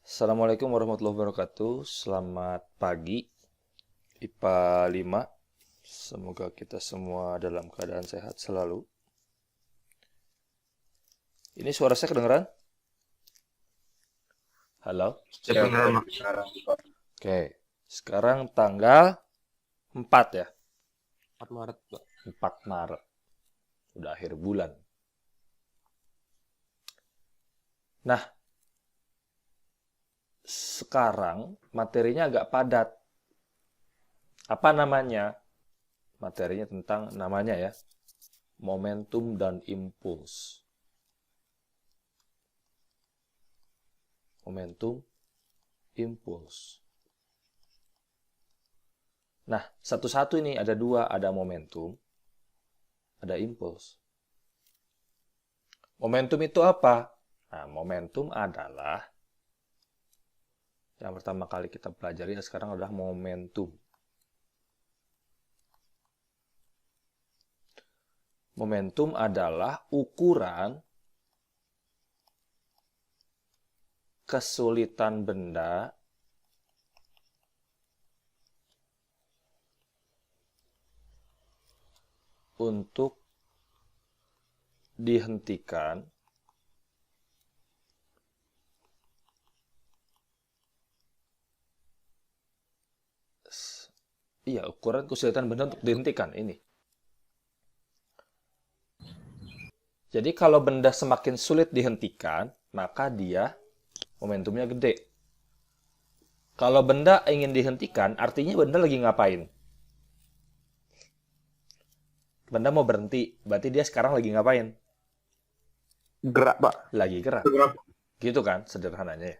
Assalamualaikum warahmatullahi wabarakatuh. Selamat pagi, IPA 5. Semoga kita semua dalam keadaan sehat selalu. Ini suara saya kedengeran? Halo? Ya, benar, Mak. Oke, sekarang tanggal 4 ya? 4 Maret, Pak. 4 Maret. Udah akhir bulan. Nah, sekarang materinya agak padat. Apa namanya? Materinya tentang namanya ya, momentum dan impuls. Momentum, impuls. Nah, satu-satu ini ada dua, ada momentum, ada impuls. Momentum itu apa? Nah, momentum adalah yang pertama kali kita pelajari sekarang adalah momentum. Momentum adalah ukuran kesulitan benda untuk dihentikan ukuran kesulitan benda untuk dihentikan ini. Jadi kalau benda semakin sulit dihentikan, maka dia momentumnya gede. Kalau benda ingin dihentikan, artinya benda lagi ngapain? Benda mau berhenti, berarti dia sekarang lagi ngapain? Gerak, Pak. Lagi gerak. Gerak. Gitu kan sederhananya ya.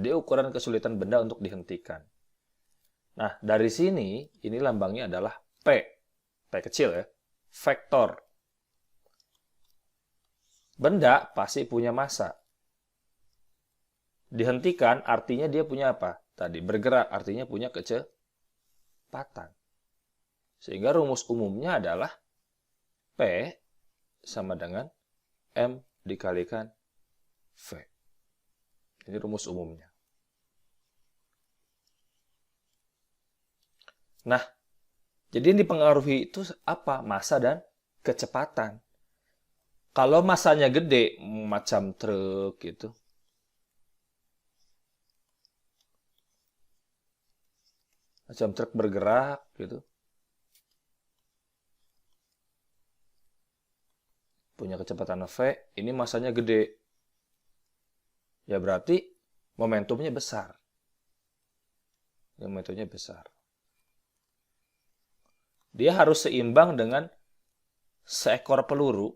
Jadi ukuran kesulitan benda untuk dihentikan. Nah, dari sini, ini lambangnya adalah P. P kecil ya. Vektor. Benda pasti punya massa. Dihentikan artinya dia punya apa? Tadi bergerak artinya punya kecepatan. Sehingga rumus umumnya adalah P sama dengan M dikalikan V. Ini rumus umumnya. Nah, jadi yang dipengaruhi itu apa? Massa dan kecepatan. Kalau massanya gede, macam truk gitu, macam truk bergerak gitu, punya kecepatan V, ini massanya gede. Ya berarti momentumnya besar. Momentumnya besar. Dia harus seimbang dengan seekor peluru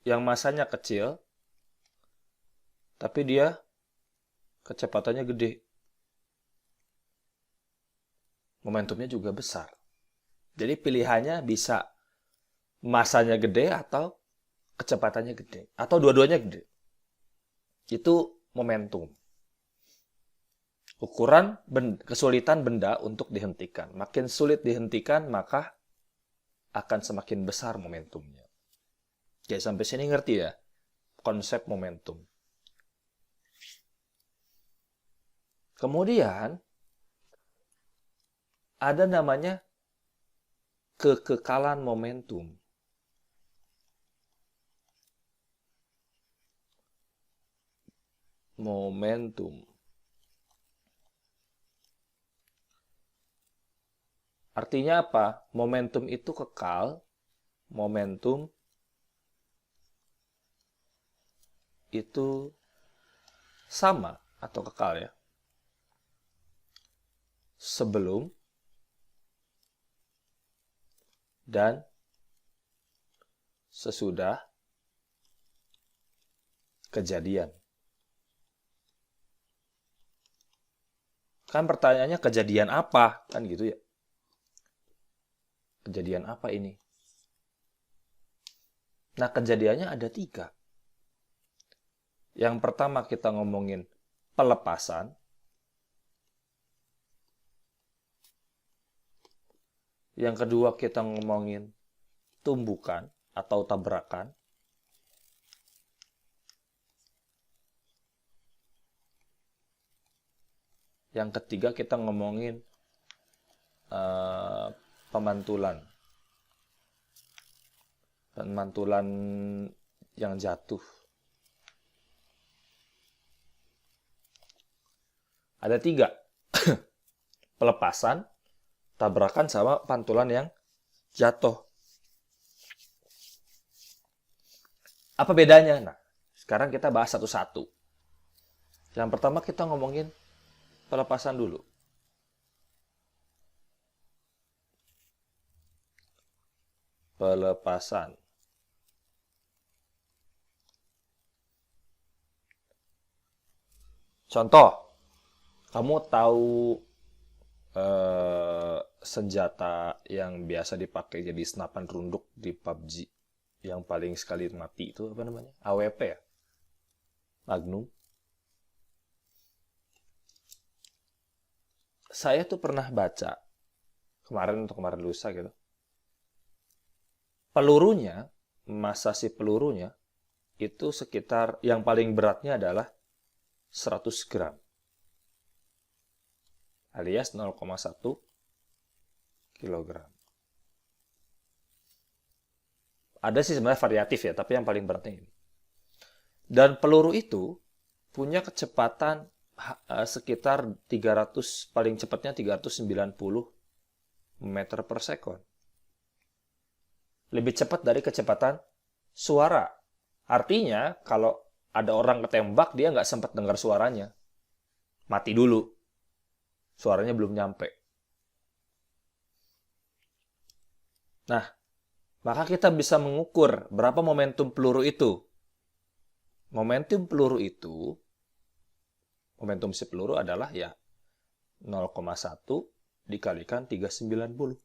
yang massanya kecil, tapi dia kecepatannya gede. Momentumnya juga besar. Jadi pilihannya bisa massanya gede atau kecepatannya gede. Atau dua-duanya gede. Itu momentum. Ukuran kesulitan benda untuk dihentikan. Makin sulit dihentikan, maka akan semakin besar momentumnya. Oke, sampai sini ngerti ya konsep momentum. Kemudian ada namanya kekekalan momentum. Momentum. Artinya apa? Momentum itu kekal. Momentum itu sama atau kekal ya. Sebelum dan sesudah kejadian. Kan pertanyaannya kejadian apa? Kan gitu ya. Kejadian apa ini? Nah, kejadiannya ada 3. Yang pertama kita ngomongin pelepasan. Yang kedua kita ngomongin tumbukan atau tabrakan. Yang ketiga kita ngomongin pemantulan. Pemantulan yang jatuh. Ada 3. Pelepasan, tabrakan, sama pantulan yang jatuh. Apa bedanya? Nah, sekarang kita bahas satu-satu. Yang pertama kita ngomongin pelepasan dulu. Pelepasan. Contoh, kamu tahu senjata yang biasa dipakai jadi senapan runduk di PUBG yang paling sekali mati itu apa namanya? AWP ya? Magnum. Saya tuh pernah baca kemarin atau kemarin lusa gitu. Pelurunya, massa si pelurunya itu sekitar, yang paling beratnya adalah 100 gram. Alias 0,1 kilogram. Ada sih sebenarnya variatif ya, tapi yang paling beratnya ini. Dan peluru itu punya kecepatan sekitar 300, paling cepatnya 390 meter per sekon. Lebih cepat dari kecepatan suara. Artinya, kalau ada orang ketembak, dia nggak sempat dengar suaranya. Mati dulu. Suaranya belum nyampe. Nah, maka kita bisa mengukur berapa momentum peluru itu. Momentum peluru itu, momentum si peluru adalah ya 0,1 dikalikan 390.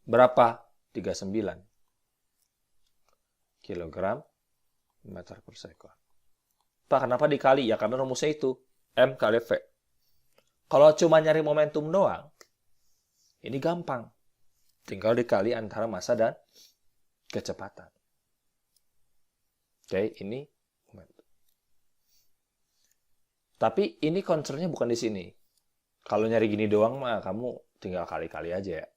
Berapa? 39 kilogram meter per sekon. Pak, kenapa dikali? Ya karena rumusnya itu M kali V. Kalau cuma nyari momentum doang, ini gampang. Tinggal dikali antara massa dan kecepatan. Oke, ini momentum. Tapi ini concern-nya bukan di sini. Kalau nyari gini doang mah kamu tinggal kali-kali aja ya.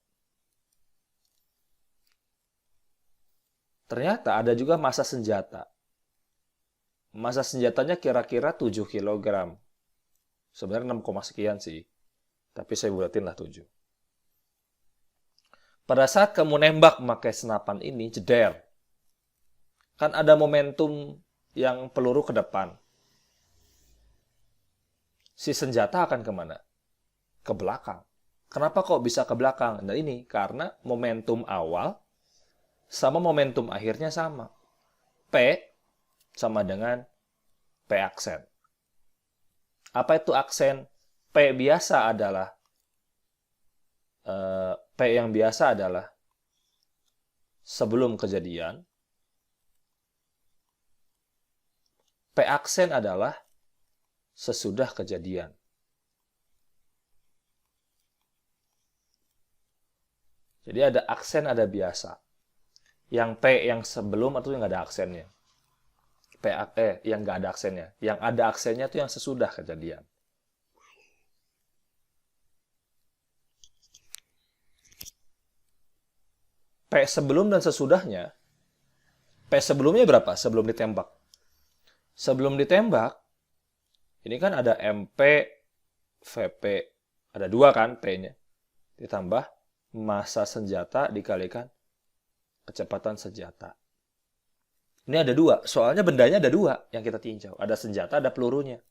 Ternyata ada juga massa senjata. Massa senjatanya kira-kira 7 kg. Sebenarnya 6, sekian sih. Tapi saya bulatin lah 7. Pada saat kamu nembak memakai senapan ini, jeder. Kan ada momentum yang peluru ke depan. Si senjata akan kemana? Ke belakang. Kenapa kok bisa ke belakang? Nah ini, karena momentum awal sama momentum akhirnya sama. P sama dengan P aksen. Apa itu aksen? P biasa adalah P yang biasa adalah sebelum kejadian. P aksen adalah sesudah kejadian. Jadi ada aksen, ada biasa. Yang P yang sebelum atau yang nggak ada aksennya. Yang nggak ada aksennya. Yang ada aksennya itu yang sesudah kejadian. P sebelum dan sesudahnya. P sebelumnya berapa? Sebelum ditembak. Sebelum ditembak, ini kan ada MP, VP. Ada 2 kan P-nya. Ditambah massa senjata dikalikan kecepatan senjata. Ini ada 2. Soalnya bendanya ada 2 yang kita tinjau. Ada senjata, ada pelurunya.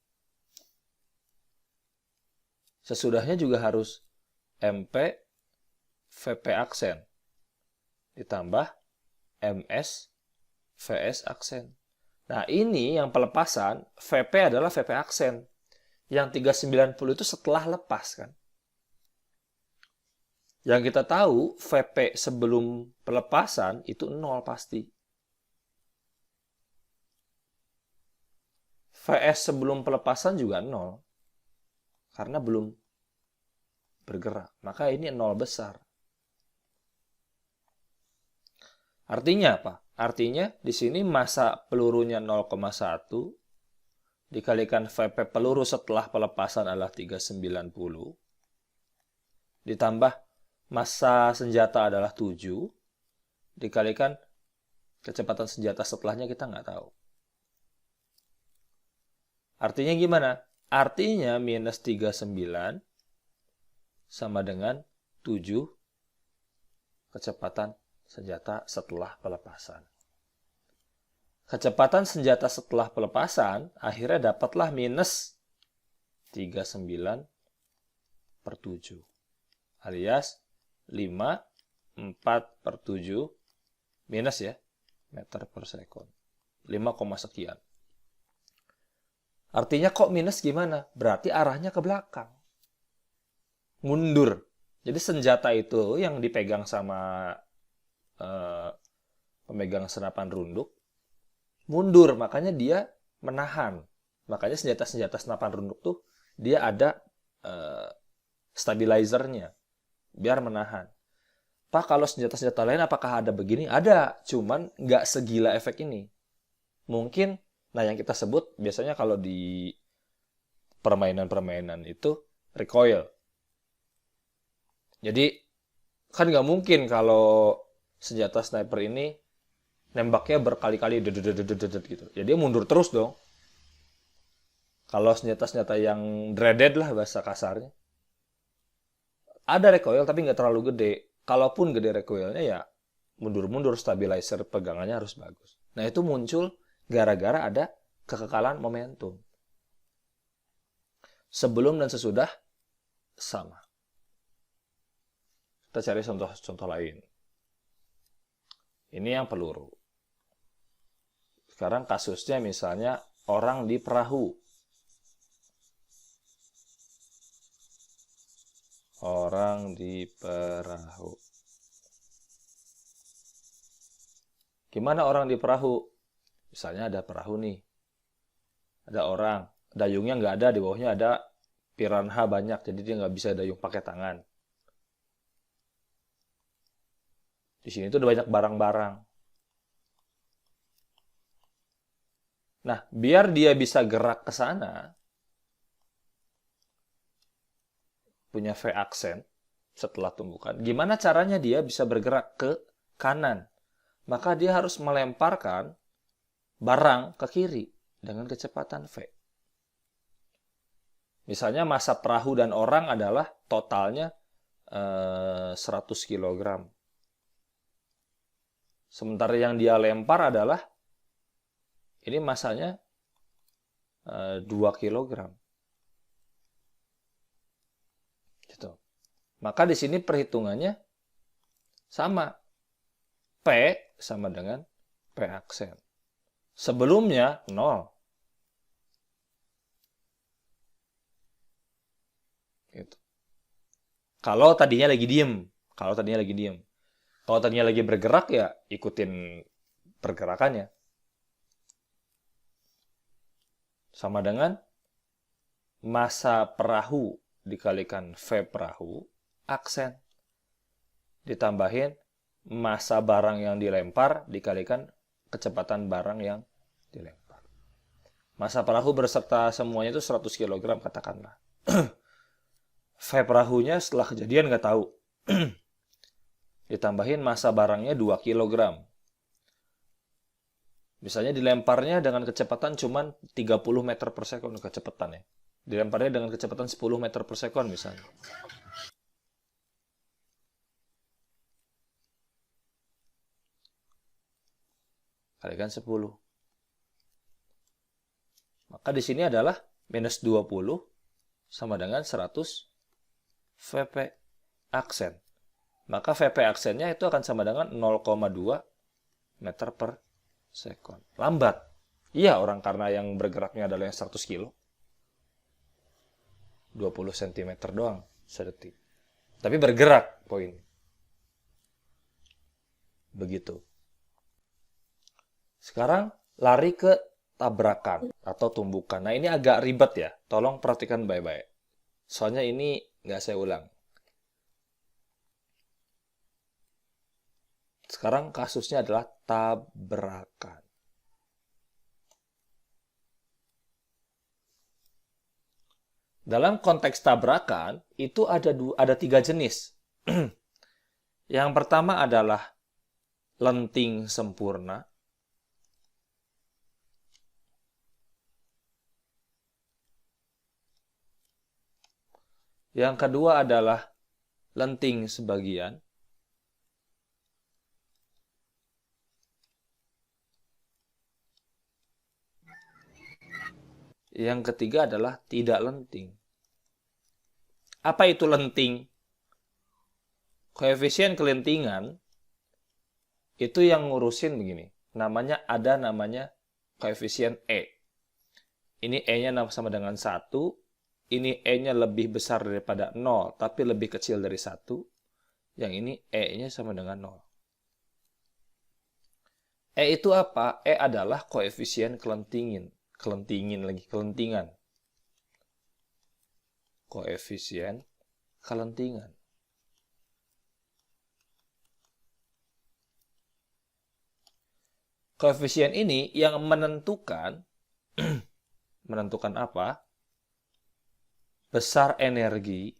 Sesudahnya juga harus MP, VP aksen. Ditambah MS, VS aksen. Nah ini yang pelepasan, VP adalah VP aksen. Yang 390 itu setelah lepas kan. Yang kita tahu, VP sebelum pelepasan itu 0 pasti. VS sebelum pelepasan juga 0. Karena belum bergerak. Maka ini 0 besar. Artinya apa? Artinya di sini massa pelurunya 0,1 dikalikan VP peluru setelah pelepasan adalah 390, ditambah massa senjata adalah 7, dikalikan kecepatan senjata setelahnya kita nggak tahu. Artinya gimana? Artinya minus 39 sama dengan 7 kecepatan senjata setelah pelepasan. Kecepatan senjata setelah pelepasan akhirnya dapatlah minus 39 per 7. Alias 5, 4 per 7 minus ya, meter per sekon. 5, sekian. Artinya kok minus gimana? Berarti arahnya ke belakang. Mundur. Jadi senjata itu yang dipegang sama pemegang senapan runduk, mundur, makanya dia menahan. Makanya senjata-senjata senapan runduk tuh dia ada stabilizernya biar menahan. Pak, kalau senjata-senjata lain apakah ada begini? Ada, cuman nggak segila efek ini. Mungkin, nah yang kita sebut biasanya kalau di permainan-permainan itu recoil. Jadi kan nggak mungkin kalau senjata sniper ini nembaknya berkali-kali gitu. Jadi dia mundur terus dong. Kalau senjata-senjata yang dreaded lah bahasa kasarnya. Ada recoil tapi nggak terlalu gede. Kalaupun gede recoilnya ya mundur-mundur, stabilizer pegangannya harus bagus. Nah itu muncul gara-gara ada kekekalan momentum. Sebelum dan sesudah sama. Kita cari contoh-contoh lain. Ini yang peluru. Sekarang kasusnya misalnya orang di perahu. Orang di perahu. Gimana orang di perahu? Misalnya ada perahu nih. Ada orang. Dayungnya nggak ada, di bawahnya ada piranha banyak. Jadi dia nggak bisa dayung pakai tangan. Di sini tuh ada banyak barang-barang. Nah, biar dia bisa gerak ke sana, punya V aksen setelah tumbukan. Gimana caranya dia bisa bergerak ke kanan? Maka dia harus melemparkan barang ke kiri dengan kecepatan V. Misalnya massa perahu dan orang adalah totalnya 100 kg. Sementara yang dia lempar adalah ini massanya 2 kg. Gitu. Maka di sini perhitungannya sama. P sama dengan P aksen. Sebelumnya 0. Gitu. Kalau tadinya lagi diem. Kalau tadinya lagi bergerak ya ikutin pergerakannya. Sama dengan massa perahu dikalikan V perahu, aksen. Ditambahin massa barang yang dilempar dikalikan kecepatan barang yang dilempar. Massa perahu berserta semuanya itu 100 kg katakanlah. V perahunya setelah kejadian nggak tahu. Ditambahin massa barangnya 2 kg. Misalnya dilemparnya dengan kecepatan cuma 30 meter per sekon kecepatannya. Dilemparnya dengan kecepatan 10 meter per sekon misalnya. Kalikan 10. Maka di sini adalah minus 20 sama dengan 100 VP aksen. Maka VP aksennya itu akan sama dengan 0,2 meter per sekon. Lambat. Iya, orang karena yang bergeraknya adalah yang 100 kilo. 20 cm doang sedetik. Tapi bergerak poin. Begitu. Sekarang lari ke tabrakan atau tumbukan. Nah ini agak ribet ya. Tolong perhatikan baik-baik. Soalnya ini nggak saya ulang. Sekarang kasusnya adalah tabrakan. Dalam konteks tabrakan, itu ada 3 jenis. Yang pertama adalah lenting sempurna. Yang kedua adalah lenting sebagian. Yang ketiga adalah tidak lenting. Apa itu lenting? Koefisien kelentingan itu yang ngurusin begini. Namanya koefisien E. Ini E-nya sama dengan 1. Ini E-nya lebih besar daripada 0, tapi lebih kecil dari 1. Yang ini E-nya sama dengan 0. E itu apa? E adalah koefisien kelentingan. Koefisien kelentingan. Koefisien ini yang menentukan apa? Besar energi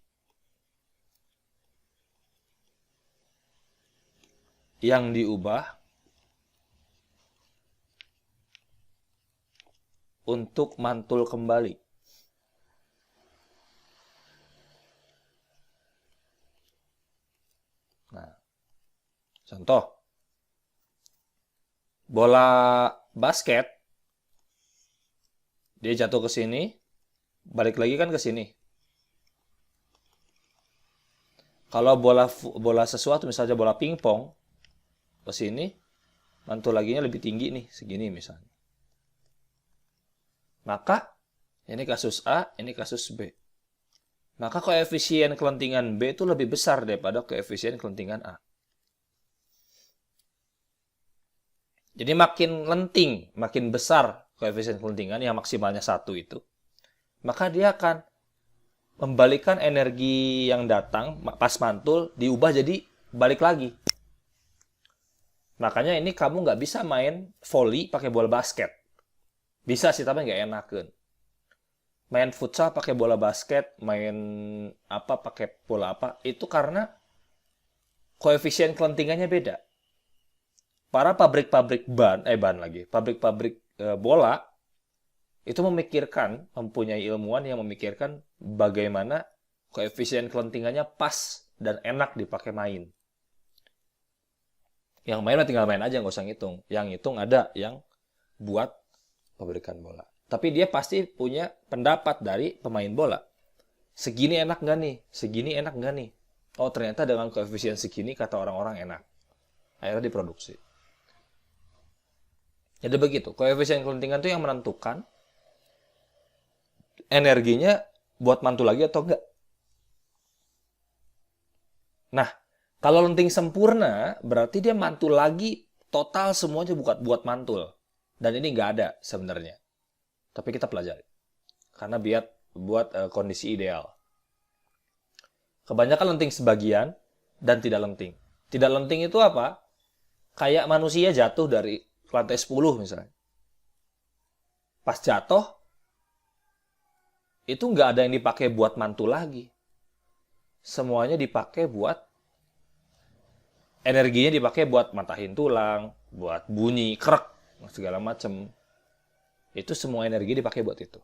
yang diubah untuk mantul kembali. Nah, contoh, bola basket, dia jatuh ke sini, balik lagi kan ke sini. Kalau bola sesuatu, misalnya bola pingpong, ke sini, mantul laginya lebih tinggi nih, segini misalnya. Maka, ini kasus A, ini kasus B. Maka koefisien kelentingan B itu lebih besar daripada koefisien kelentingan A. Jadi makin lenting, makin besar koefisien kelentingan yang maksimalnya 1 itu, maka dia akan membalikan energi yang datang pas mantul, diubah jadi balik lagi. Makanya ini kamu nggak bisa main volley pakai bola basket. Bisa sih, tapi nggak enakan. Main futsal pakai bola basket, main apa pakai bola apa, itu karena koefisien kelentingannya beda. Para pabrik-pabrik pabrik-pabrik bola itu mempunyai ilmuwan yang memikirkan bagaimana koefisien kelentingannya pas dan enak dipakai main. Yang main tinggal main aja, nggak usah ngitung. Yang ngitung ada yang buat pabrikan bola. Tapi dia pasti punya pendapat dari pemain bola. Segini enak nggak nih? Segini enak nggak nih? Oh, ternyata dengan koefisien segini kata orang-orang enak. Akhirnya diproduksi. Jadi begitu. Koefisien kelentingan itu yang menentukan energinya buat mantul lagi atau enggak. Nah, kalau lenting sempurna, berarti dia mantul lagi total semuanya buat mantul. Dan ini nggak ada sebenarnya. Tapi kita pelajari. Karena buat kondisi ideal. Kebanyakan lenting sebagian dan tidak lenting. Tidak lenting itu apa? Kayak manusia jatuh dari lantai 10 misalnya. Pas jatuh, itu nggak ada yang dipakai buat mantul lagi. Semuanya dipakai buat, energinya dipakai buat matahin tulang, buat bunyi, krek, segala macam. Itu semua energi dipakai buat itu.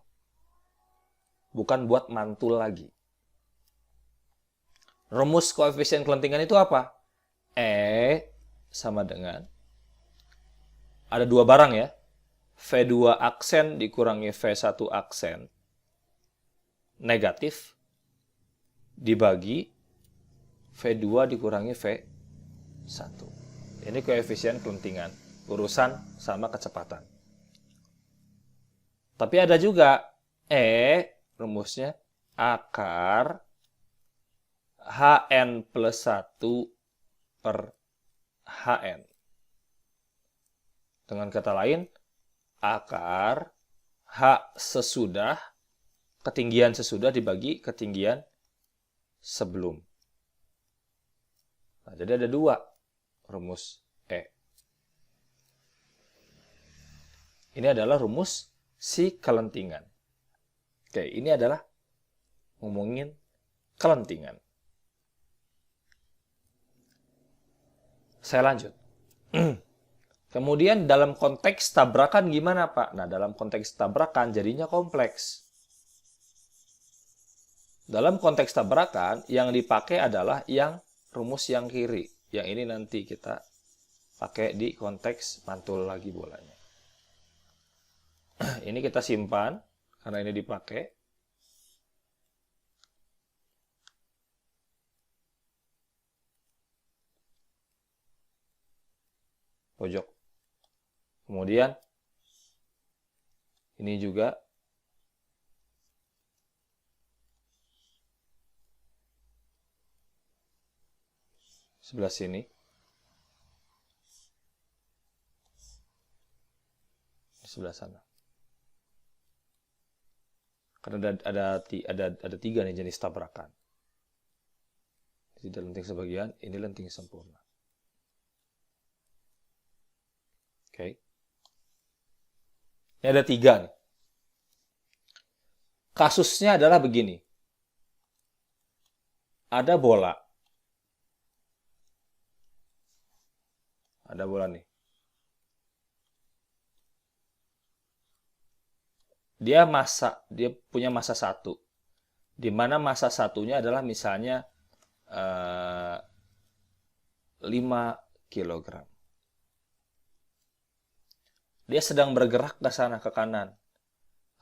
Bukan buat mantul lagi. Rumus koefisien kelentingan itu apa? E sama dengan, ada 2 barang ya, V2 aksen dikurangi V1 aksen negatif dibagi V2 dikurangi V1. Ini koefisien kelentingan, urusan sama kecepatan. Tapi ada juga rumusnya akar Hn plus 1 per Hn. Dengan kata lain, akar H sesudah, ketinggian sesudah dibagi ketinggian sebelum. Nah, jadi ada 2 rumus E. Ini adalah rumus si kelentingan. Oke, ini adalah ngomongin kelentingan. Saya lanjut. Kemudian dalam konteks tabrakan gimana, Pak? Nah, dalam konteks tabrakan jadinya kompleks. Dalam konteks tabrakan, yang dipakai adalah yang rumus yang kiri. Yang ini nanti kita pakai di konteks mantul lagi bolanya. Ini kita simpan, karena ini dipakai. Pojok. Kemudian, ini juga sebelah sini. Di sebelah sana. Karena ada tiga nih jenis tabrakan. Ini lenting sebagian, ini lenting sempurna. Oke. Ini ada tiga nih. Kasusnya adalah begini. Ada bola. Ada bola nih. Dia punya massa 1. Di mana massa satunya adalah misalnya 5 kg. Dia sedang bergerak ke sana, ke kanan.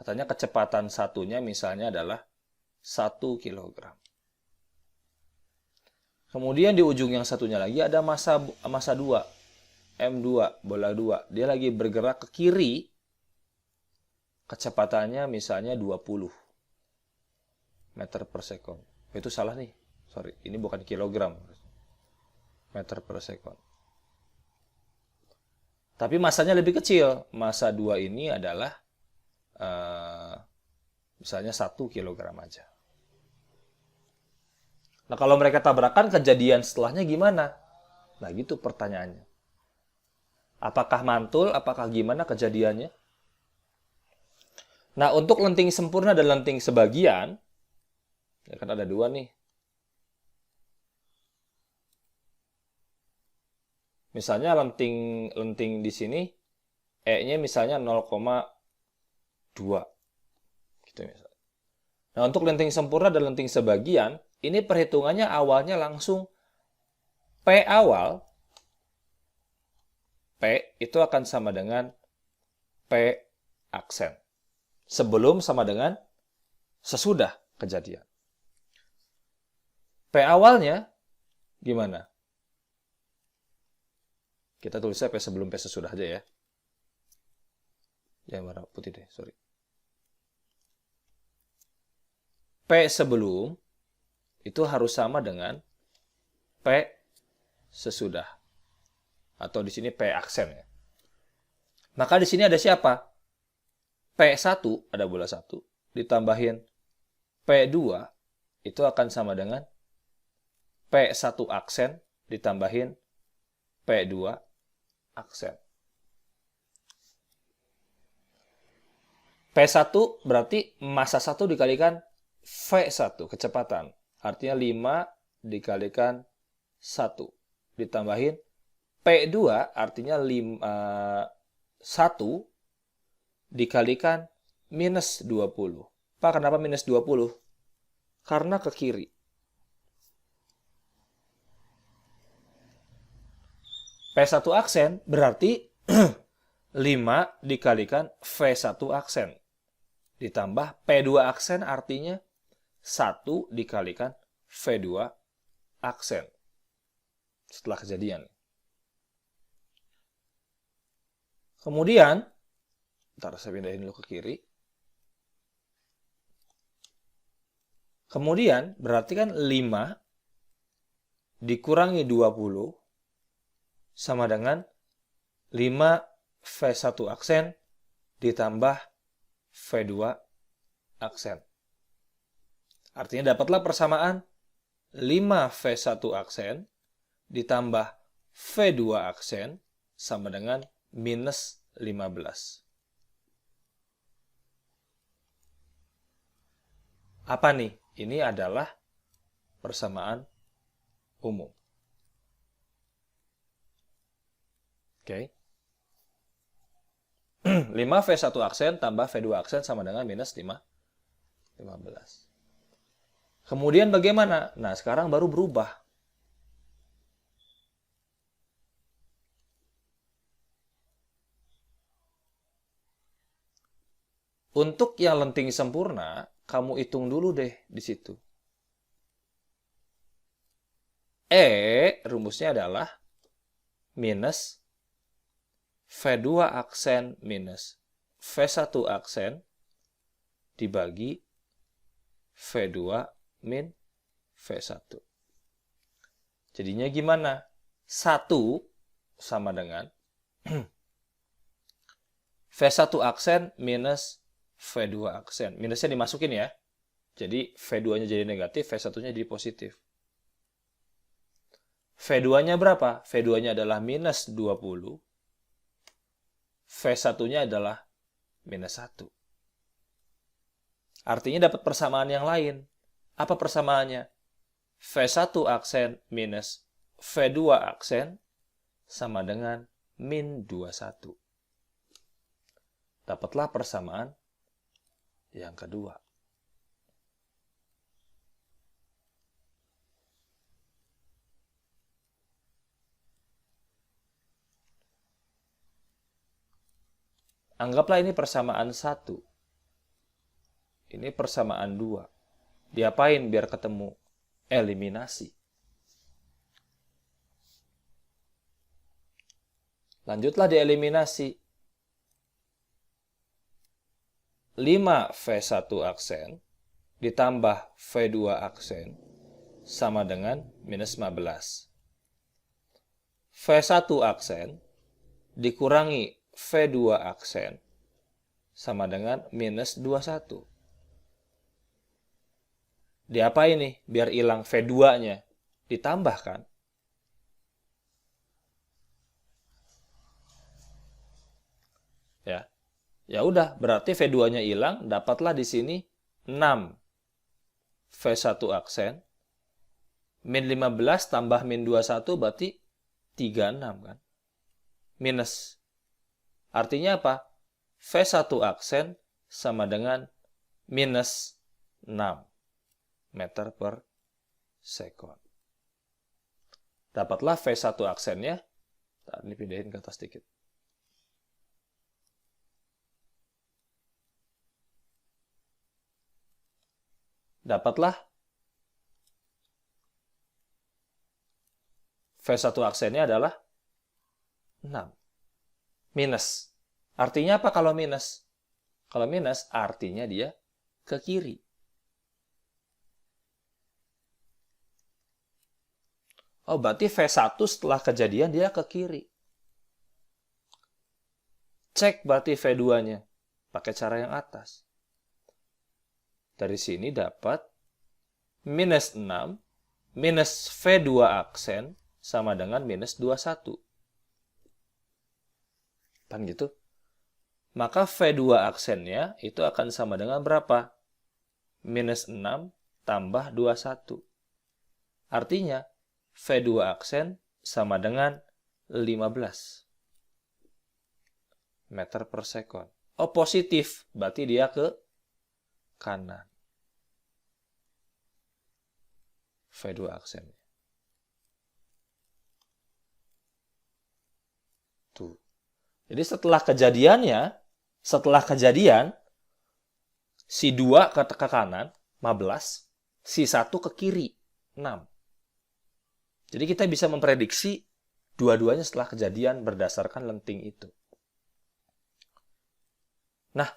Katanya kecepatan satunya misalnya adalah 1 kg. Kemudian di ujung yang satunya lagi ada massa 2, M2, bola 2. Dia lagi bergerak ke kiri, kecepatannya misalnya 20 meter per sekon. Itu salah nih, sorry, ini bukan kilogram, meter per sekon. Tapi massanya lebih kecil. Massa 2 ini adalah misalnya 1 kilogram aja. Nah, kalau mereka tabrakan, kejadian setelahnya gimana? Nah, gitu pertanyaannya. Apakah mantul? Apakah gimana kejadiannya? Nah, untuk lenting sempurna dan lenting sebagian, ya kan ada dua nih. Misalnya lenting di sini, E-nya misalnya 0,2. Gitu misalnya. Nah, untuk lenting sempurna dan lenting sebagian, ini perhitungannya awalnya langsung P awal, P itu akan sama dengan P aksen. Sebelum sama dengan sesudah kejadian. P awalnya gimana? Kita tulisnya P sebelum P sesudah aja ya. Jangan warna putih deh, sorry. P sebelum itu harus sama dengan P sesudah. Atau di sini P aksen ya. Maka di sini ada siapa? P1 ada bola 1 ditambahin P2 itu akan sama dengan P1 aksen ditambahin P2 aksen. P1 berarti massa 1 dikalikan V1 kecepatan. Artinya 5 dikalikan 1 ditambahin P2 artinya 1 dikalikan minus 20. Pak, kenapa minus 20? Karena ke kiri. P1 aksen berarti 5 dikalikan V1 aksen. Ditambah P2 aksen artinya 1 dikalikan V2 aksen. Setelah kejadian. Kemudian, ntar saya pindahin dulu ke kiri. Kemudian, berarti kan 5 dikurangi 20 sama dengan 5 V1 aksen ditambah V2 aksen. Artinya dapatlah persamaan 5 V1 aksen ditambah V2 aksen sama dengan minus 15. Apa nih? Ini adalah persamaan umum. Oke. 5V1 aksen tambah V2 aksen sama dengan minus 15. Kemudian bagaimana? Nah, sekarang baru berubah. Untuk yang lenting sempurna, kamu hitung dulu deh di situ. Rumusnya adalah minus V2 aksen minus V1 aksen dibagi V2 min V1. Jadinya gimana? 1 sama dengan V1 aksen minus V2 aksen. Minusnya dimasukin ya. Jadi V2-nya jadi negatif, V1-nya jadi positif. V2-nya berapa? V2-nya adalah minus 20. V1-nya adalah minus 1. Artinya dapat persamaan yang lain. Apa persamaannya? V1 aksen minus V2 aksen sama dengan min 21. Dapatlah persamaan yang kedua. Anggaplah ini persamaan 1. Ini persamaan 2. Diapain biar ketemu? Eliminasi. Lanjutlah dieliminasi. 5V1 aksen ditambah V2 aksen sama dengan minus 15. V1 aksen dikurangi V2 aksen sama dengan minus 21. Diapain nih? Biar hilang V2-nya. Ditambahkan. Ya. Ya udah, berarti V2-nya hilang, dapatlah di sini 6 V1 aksen. Min 15 tambah min 21 berarti 36 kan? Minus. Artinya apa? V1 aksen sama dengan minus 6 meter per sekon. Dapatlah V1 aksennya. Ini pindahin ke atas sedikit. Dapatlah V1 aksennya adalah 6. Minus. Artinya apa kalau minus? Kalau minus artinya dia ke kiri. Oh, berarti V1 setelah kejadian dia ke kiri. Cek berarti V2-nya. Pakai cara yang atas. Dari sini dapat minus 6 minus V2 aksen sama dengan minus 21. Kan gitu? Maka V2 aksennya itu akan sama dengan berapa? Minus 6 tambah 21. Artinya, V2 aksen sama dengan 15 meter per sekon. Oh, positif. Berarti dia ke kanan. V2 aksennya. Tuh. Jadi setelah kejadian, si 2 ke kanan, 15, si 1 ke kiri, 6. Jadi kita bisa memprediksi dua-duanya setelah kejadian berdasarkan lenting itu. Nah,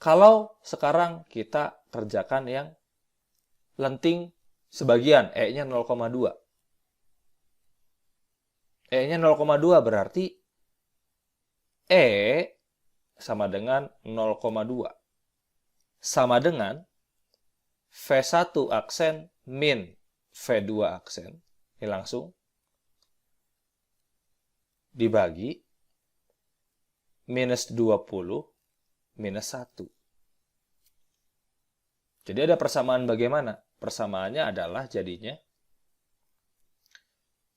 kalau sekarang kita kerjakan yang lenting sebagian, E-nya 0,2. E-nya 0,2 berarti E sama dengan 0,2. Sama dengan V1 aksen min V2 aksen. Ini langsung dibagi minus 20 minus 1. Jadi ada persamaan bagaimana? Persamaannya adalah jadinya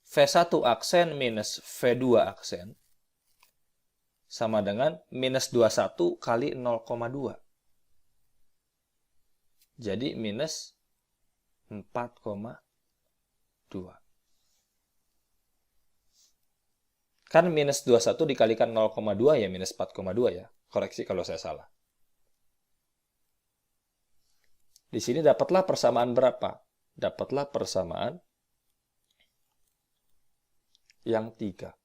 V1 aksen minus V2 aksen sama dengan minus 21 kali 0,2. Jadi minus 4,2. Kan minus 21 dikalikan 0,2 ya minus 4,2 ya. Koreksi kalau saya salah. Di sini dapatlah persamaan berapa? Dapatlah persamaan yang 3.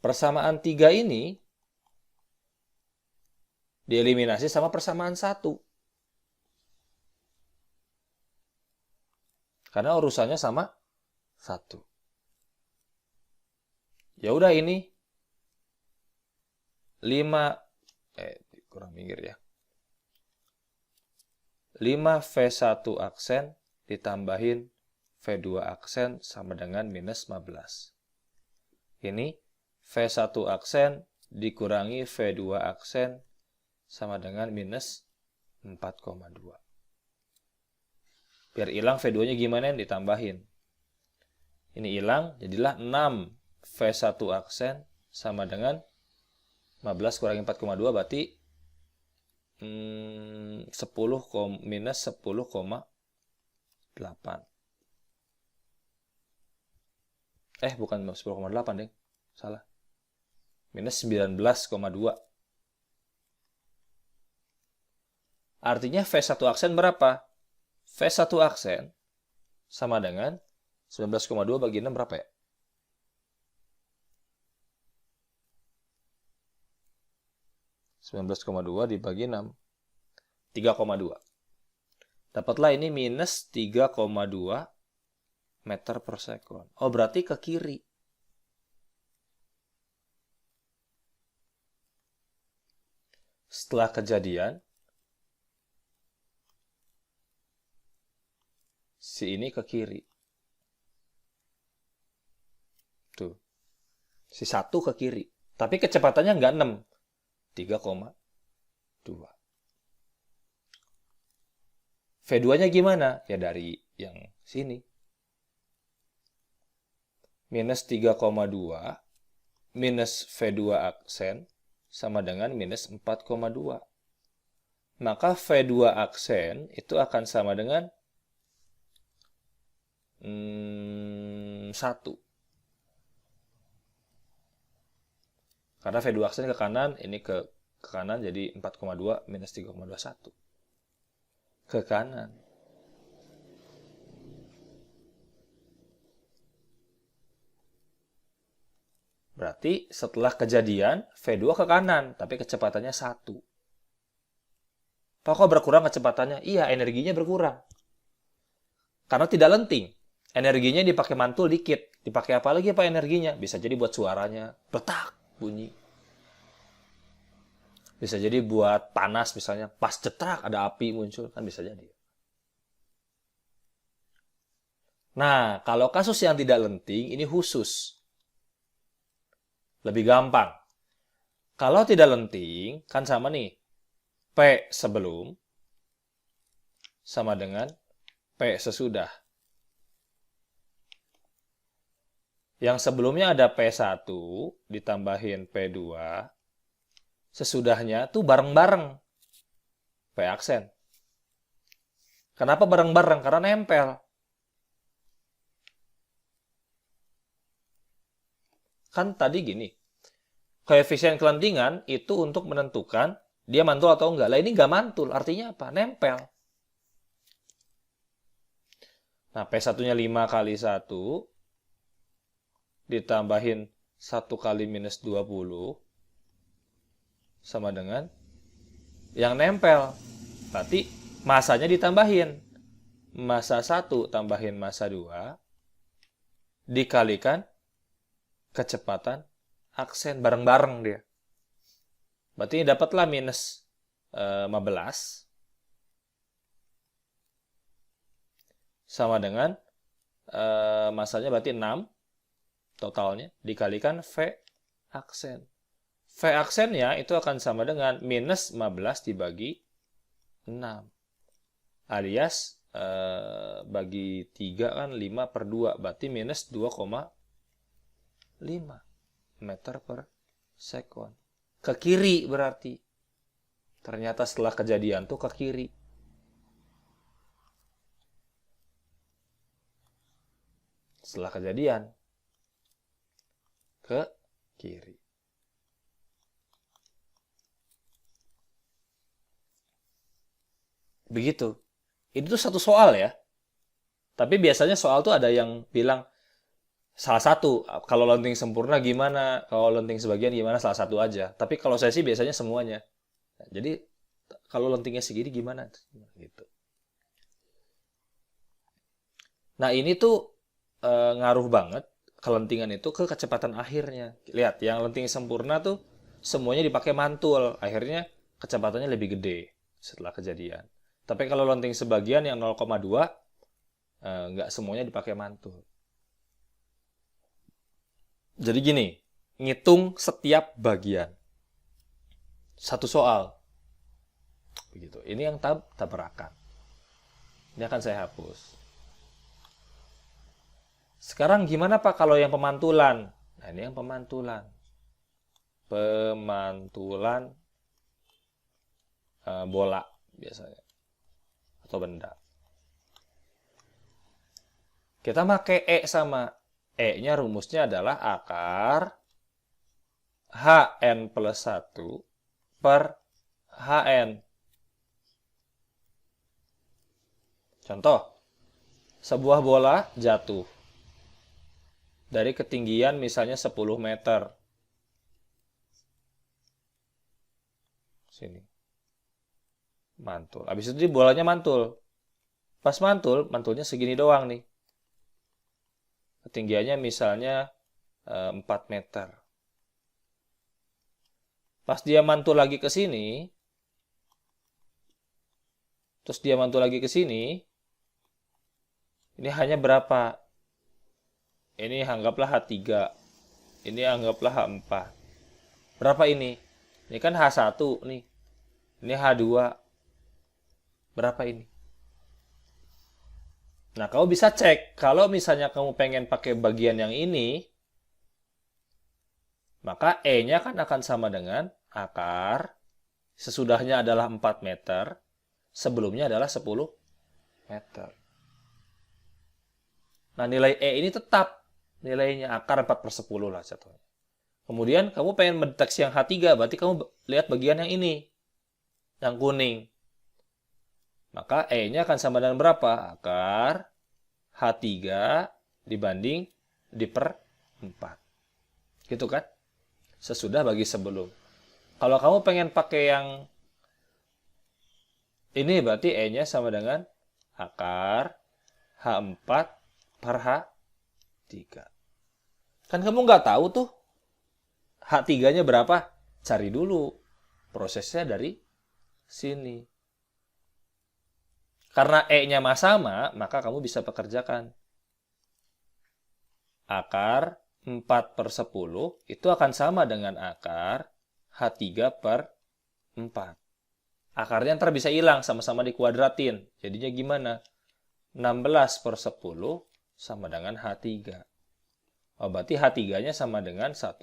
Persamaan 3 ini dieliminasi sama persamaan 1. Karena urusannya sama 1. Ya udah ini 5 kurang minggir ya. 5 V1 aksen ditambahin V2 aksen sama dengan minus 15. Ini V1 aksen dikurangi V2 aksen sama dengan minus 4,2. Biar hilang V2-nya gimana? Ditambahin. Ini hilang, jadilah 6 V1 aksen sama dengan 15 kurangi 4,2 berarti 10 minus 10,8. Bukan 10,8 deh. Salah. Minus 19,2. Artinya V1 aksen berapa? V1 aksen sama dengan 19,2 bagi 6 berapa ya? (19,2 dibagi 6) 3,2. Dapatlah ini minus 3,2 meter per sekon. Oh, berarti ke kiri. Setelah kejadian, si ini ke kiri. Tuh. Si 1 ke kiri. Tapi kecepatannya nggak 6. 3,2. V2-nya gimana? Ya dari yang sini. Minus 3,2 minus V2 aksen sama dengan minus 4,2. Maka V2 aksen itu akan sama dengan 1. Karena V2 aksen ke kanan, ini ke kanan jadi 4,2 minus 3,21. Ke kanan. Berarti setelah kejadian, V2 ke kanan, tapi kecepatannya 1. Kok berkurang kecepatannya? Iya, energinya berkurang. Karena tidak lenting. Energinya dipakai mantul dikit. Dipakai apa lagi Pak energinya? Bisa jadi buat suaranya. Betak. Bunyi. Bisa jadi buat panas misalnya, pas cetrak ada api muncul, kan bisa jadi. Nah, kalau kasus yang tidak lenting, ini khusus. Lebih gampang. Kalau tidak lenting, kan sama nih. P sebelum sama dengan P sesudah. Yang sebelumnya ada P1 ditambahin P2. Sesudahnya tuh bareng-bareng. P aksen. Kenapa bareng-bareng? Karena nempel. Kan tadi gini. Koefisien kelentingan itu untuk menentukan dia mantul atau enggak. Lah ini enggak mantul. Artinya apa? Nempel. Nah, P1-nya 5 kali 1 ditambahin 1 kali minus 20 sama dengan yang nempel. Berarti masanya ditambahin. Massa 1 tambahin massa 2 dikalikan kecepatan aksen. Bareng-bareng dia. Berarti dapatlah minus 15 sama dengan massanya berarti 6 totalnya dikalikan V aksen. V aksennya itu akan sama dengan minus 15 dibagi 6. Alias bagi 3 kan 5 per 2. Berarti minus 2,5 meter per sekon. Ke kiri berarti. Ternyata setelah kejadian tuh ke kiri. Setelah kejadian ke kiri. Begitu. Itu tuh satu soal ya. Tapi biasanya soal tuh ada yang bilang salah satu. Kalau lenting sempurna gimana? Kalau lenting sebagian gimana? Salah satu aja. Tapi kalau saya sih biasanya semuanya. Nah, jadi kalau lentingnya segini gimana? Gitu. Nah ini tuh ngaruh banget kelentingan itu ke kecepatan akhirnya. Lihat, yang lenting sempurna tuh semuanya dipakai mantul. Akhirnya kecepatannya lebih gede setelah kejadian. Tapi kalau lenting sebagian yang 0,2 nggak semuanya dipakai mantul. Jadi gini, ngitung setiap bagian. Satu soal. Begitu. Ini yang tabrakan. Ini akan saya hapus. Sekarang gimana Pak kalau yang pemantulan? Nah, ini yang pemantulan. Pemantulan bola biasanya. Atau benda. Kita pakai E sama. E-nya rumusnya adalah akar HN plus 1 per HN. Contoh, sebuah bola jatuh dari ketinggian misalnya 10 meter. Sini. Mantul. Habis itu bolanya mantul. Pas mantul, mantulnya segini doang nih. Ketinggiannya misalnya 4 meter. Pas dia mantul lagi ke sini, terus dia mantul lagi ke sini, ini hanya berapa? Ini anggaplah H3. Ini anggaplah H4. Berapa ini? Ini kan H1 nih. Ini H2. Berapa ini? Nah, kamu bisa cek. Kalau misalnya kamu pengen pakai bagian yang ini, maka E-nya kan akan sama dengan akar. Sesudahnya adalah 4 meter. Sebelumnya adalah 10 meter. Nah, nilai E ini tetap. Nilainya akar 4 per 10 lah contohnya. Kemudian, kamu pengen mendeteksi yang H3. Berarti kamu lihat bagian yang ini. Yang kuning. Maka E-nya akan sama dengan berapa? Akar H3 dibanding diper 4. Gitu kan? Sesudah bagi sebelum. Kalau kamu pengen pakai yang ini berarti E-nya sama dengan akar H4 per H3. Kan kamu nggak tahu tuh H3-nya berapa? Cari dulu. Prosesnya dari sini. Karena E-nya sama, maka kamu bisa pekerjakan. Akar 4 per 10 itu akan sama dengan akar H3 per 4. Akarnya ntar bisa hilang, sama-sama dikuadratin. Jadinya gimana? 16 per 10 sama dengan H3. Oh, berarti H3-nya sama dengan 1,6.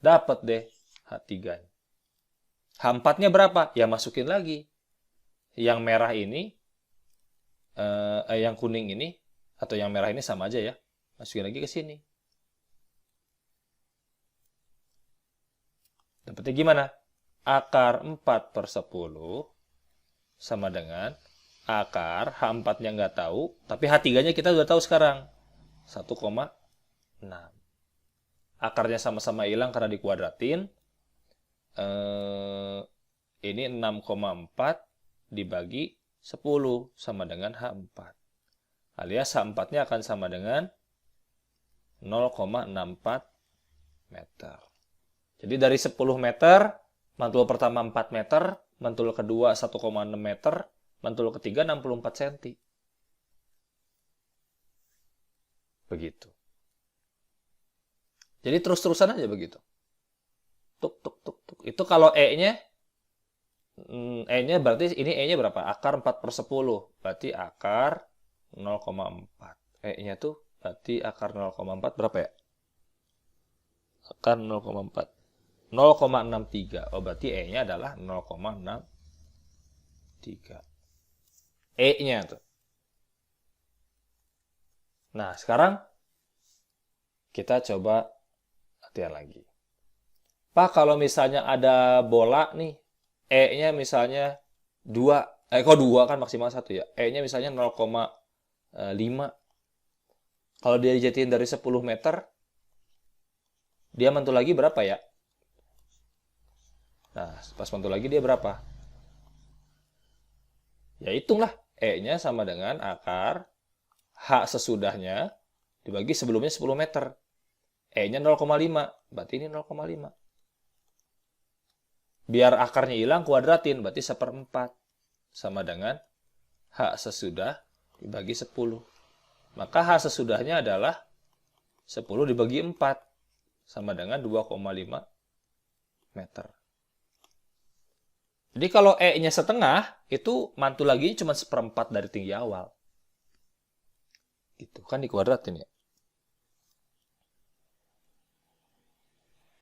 Dapat deh H3-nya. H4-nya berapa? Ya masukin lagi. Yang merah ini, yang kuning ini, atau yang merah ini sama aja ya. Masukin lagi ke sini. Dapatnya gimana? Akar 4 per 10 sama dengan akar H4-nya nggak tahu, tapi H3-nya kita udah tahu sekarang. 1,6. Akarnya sama-sama hilang karena dikuadratin. Ini 6,4 dibagi 10 sama dengan H4. Alias H4-nya akan sama dengan 0,64 meter. Jadi dari 10 meter, mantul pertama 4 meter, mantul kedua 1,6 meter, mantul ketiga 64 cm. Begitu. Jadi terus-terusan aja begitu. tuk, tuk, tuk, tuk. Itu kalau E-nya, E-nya berarti ini E-nya berapa? Akar 4/10. Berarti akar 0,4. E-nya tuh berarti akar 0,4 berapa ya? Akar 0,4. 0,63. Oh, berarti E-nya adalah 0,63. E-nya tuh. Nah, sekarang kita coba latihan lagi. Pak, kalau misalnya ada bola nih, E-nya misalnya 2. Kok 2 kan maksimal 1 ya? E-nya misalnya 0,5. Kalau dia dijatuhin dari 10 meter, dia mantul lagi berapa ya? Nah, pas mantul lagi dia berapa? Ya hitunglah. E-nya sama dengan akar H sesudahnya dibagi sebelumnya 10 meter. E-nya 0,5. Berarti ini 0,5. Biar akarnya hilang, kuadratin. Berarti 1/4. Sama dengan H sesudah dibagi 10. Maka H sesudahnya adalah 10 dibagi 4. Sama dengan 2,5 meter. Jadi kalau E-nya setengah, itu mantul lagi cuma 1/4 dari tinggi awal. Gitu kan dikuadratin ya.